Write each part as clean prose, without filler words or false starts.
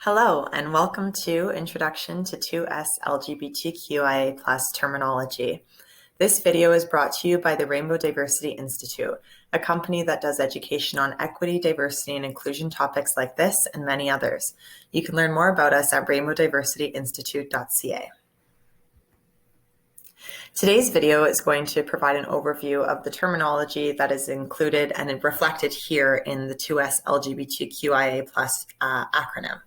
Hello, and welcome to Introduction to 2SLGBTQIA+ terminology. This video is brought to you by the Rainbow Diversity Institute, a company that does education on equity, diversity, and inclusion topics like this and many others. You can learn more about us at rainbowdiversityinstitute.ca. Today's video is going to provide an overview of the terminology that is included and reflected here in the 2SLGBTQIA+ acronym.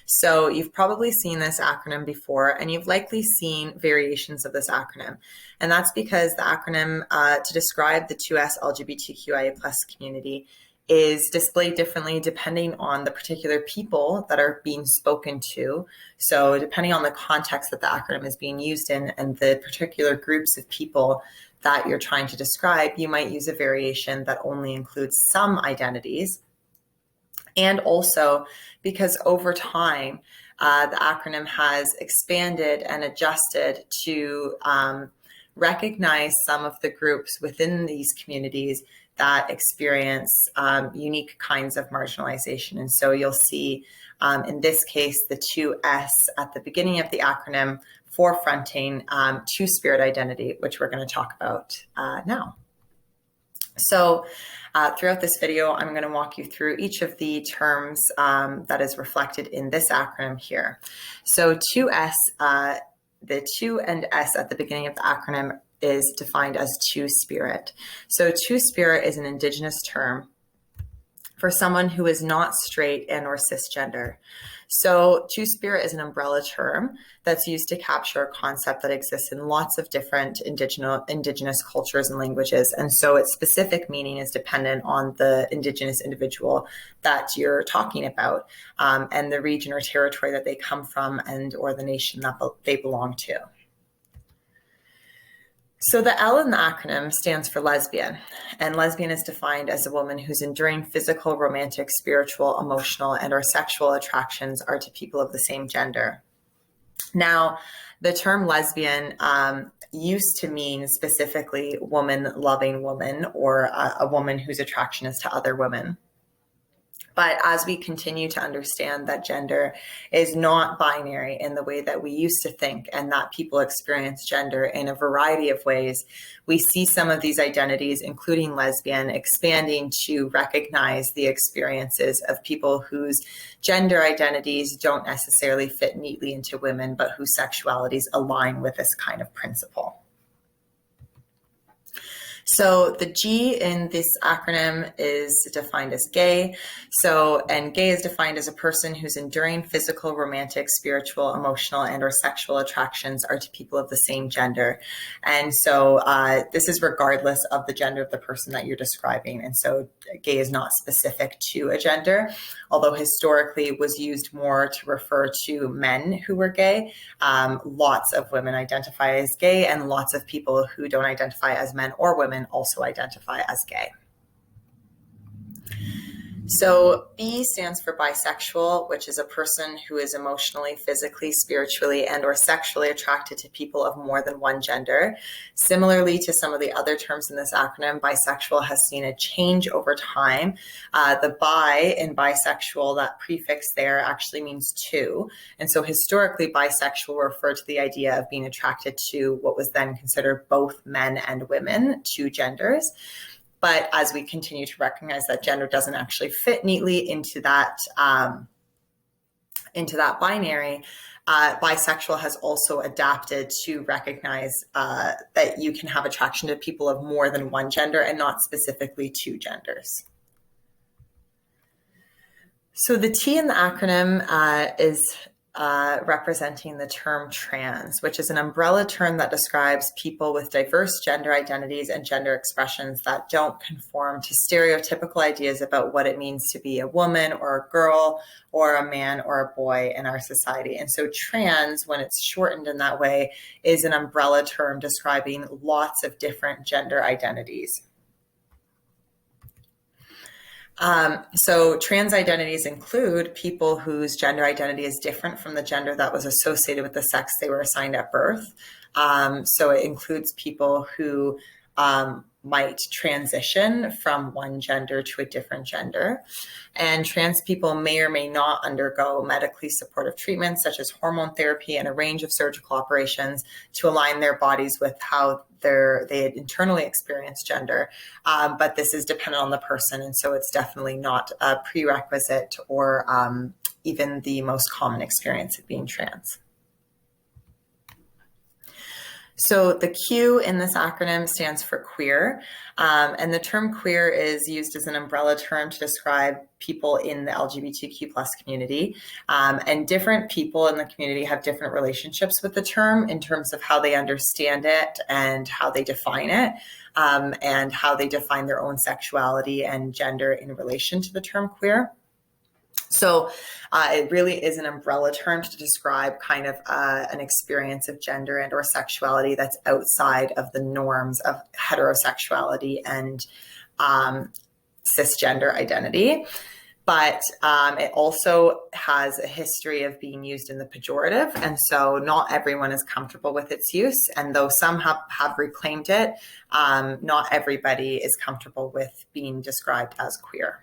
So you've probably seen this acronym before, and you've likely seen variations of this acronym. And that's because the acronym to describe the 2SLGBTQIA+ community is displayed differently depending on the particular people that are being spoken to. So depending on the context that the acronym is being used in and the particular groups of people that you're trying to describe, you might use a variation that only includes some identities. And also because over time, the acronym has expanded and adjusted to recognize some of the groups within these communities that experience unique kinds of marginalization. And so you'll see in this case, the 2S at the beginning of the acronym forefronting TwoSpirit identity, which we're going to talk about now. So throughout this video, I'm going to walk you through each of the terms that is reflected in this acronym here. So 2S, the 2 and S at the beginning of the acronym is defined as TwoSpirit. So TwoSpirit is an Indigenous term for someone who is not straight and or cisgender. So TwoSpirit is an umbrella term that's used to capture a concept that exists in lots of different indigenous cultures and languages. And so its specific meaning is dependent on the Indigenous individual that you're talking about and the region or territory that they come from and or the nation that they belong to. So the L in the acronym stands for lesbian, and lesbian is defined as a woman whose enduring physical, romantic, spiritual, emotional, and or sexual attractions are to people of the same gender. Now, the term lesbian used to mean specifically woman loving woman or a woman whose attraction is to other women. But as we continue to understand that gender is not binary in the way that we used to think, and that people experience gender in a variety of ways, we see some of these identities, including lesbian, expanding to recognize the experiences of people whose gender identities don't necessarily fit neatly into women, but whose sexualities align with this kind of principle. So the G in this acronym is defined as gay. And gay is defined as a person whose enduring physical, romantic, spiritual, emotional, and or sexual attractions are to people of the same gender. And so this is regardless of the gender of the person that you're describing. And so gay is not specific to a gender, although historically it was used more to refer to men who were gay. Lots of women identify as gay, and lots of people who don't identify as men or women also identify as gay. So B stands for bisexual, which is a person who is emotionally, physically, spiritually, and or sexually attracted to people of more than one gender. Similarly to some of the other terms in this acronym, bisexual has seen a change over time. The bi in bisexual, that prefix there actually means two. And so historically, bisexual referred to the idea of being attracted to what was then considered both men and women, two genders. But as we continue to recognize that gender doesn't actually fit neatly into that binary, bisexual has also adapted to recognize that you can have attraction to people of more than one gender and not specifically two genders. So the T in the acronym is representing the term trans, which is an umbrella term that describes people with diverse gender identities and gender expressions that don't conform to stereotypical ideas about what it means to be a woman or a girl or a man or a boy in our society. And so trans, when it's shortened in that way, is an umbrella term describing lots of different gender identities. So trans identities include people whose gender identity is different from the gender that was associated with the sex they were assigned at birth. So it includes people who might transition from one gender to a different gender. And trans people may or may not undergo medically supportive treatments such as hormone therapy and a range of surgical operations to align their bodies with how they had internally experienced gender. But this is dependent on the person. And so it's definitely not a prerequisite or even the most common experience of being trans. So the Q in this acronym stands for queer, and the term queer is used as an umbrella term to describe people in the LGBTQ plus community. And different people in the community have different relationships with the term in terms of how they understand it and how they define it, and how they define their own sexuality and gender in relation to the term queer. So it really is an umbrella term to describe kind of an experience of gender and or sexuality that's outside of the norms of heterosexuality and cisgender identity. But it also has a history of being used in the pejorative. And so not everyone is comfortable with its use. And though some have reclaimed it, not everybody is comfortable with being described as queer.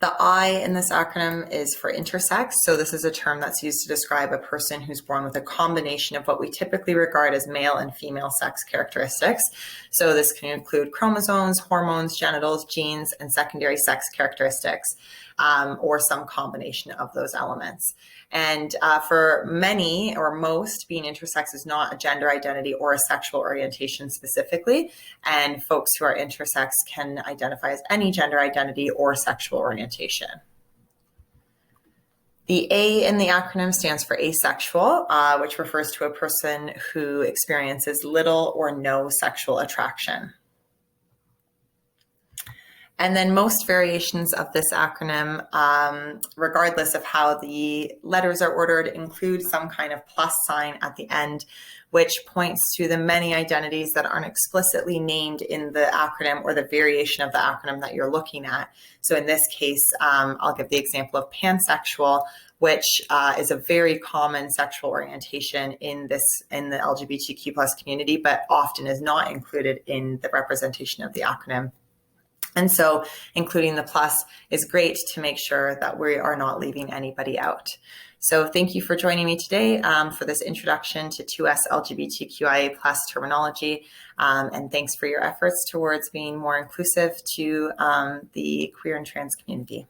The I in this acronym is for intersex. So this is a term that's used to describe a person who's born with a combination of what we typically regard as male and female sex characteristics. So this can include chromosomes, hormones, genitals, genes, and secondary sex characteristics, or some combination of those elements. And for many or most, being intersex is not a gender identity or a sexual orientation specifically. And folks who are intersex can identify as any gender identity or sexual orientation. The A in the acronym stands for asexual, which refers to a person who experiences little or no sexual attraction. And then most variations of this acronym, regardless of how the letters are ordered, include some kind of plus sign at the end, which points to the many identities that aren't explicitly named in the acronym or the variation of the acronym that you're looking at. So in this case, I'll give the example of pansexual, which is a very common sexual orientation in the LGBTQ plus community, but often is not included in the representation of the acronym. And so including the plus is great to make sure that we are not leaving anybody out. So thank you for joining me today for this introduction to 2SLGBTQIA plus terminology. And thanks for your efforts towards being more inclusive to the queer and trans community.